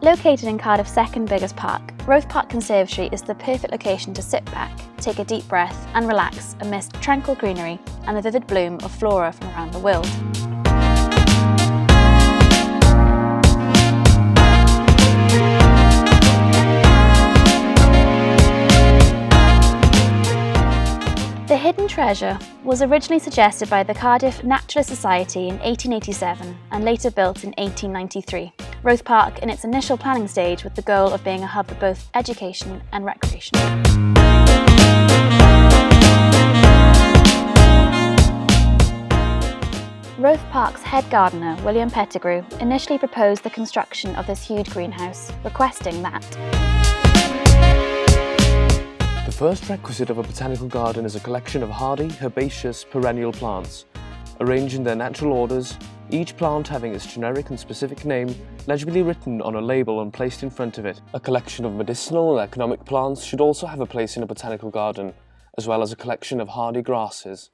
Located in Cardiff's second biggest park, Roath Park Conservatory is the perfect location to sit back, take a deep breath and relax amidst tranquil greenery and the vivid bloom of flora from around the world. The hidden treasure was originally suggested by the Cardiff Naturalist Society in 1887 and later built in 1893. Roath Park in its initial planning stage with the goal of being a hub for both education and recreation. Roath Park's head gardener, William Pettigrew, initially proposed the construction of this huge greenhouse, requesting that the first requisite of a botanical garden is a collection of hardy, herbaceous, perennial plants, arranged in their natural orders, each plant having its generic and specific name legibly written on a label and placed in front of it. A collection of medicinal and economic plants should also have a place in a botanical garden, as well as a collection of hardy grasses.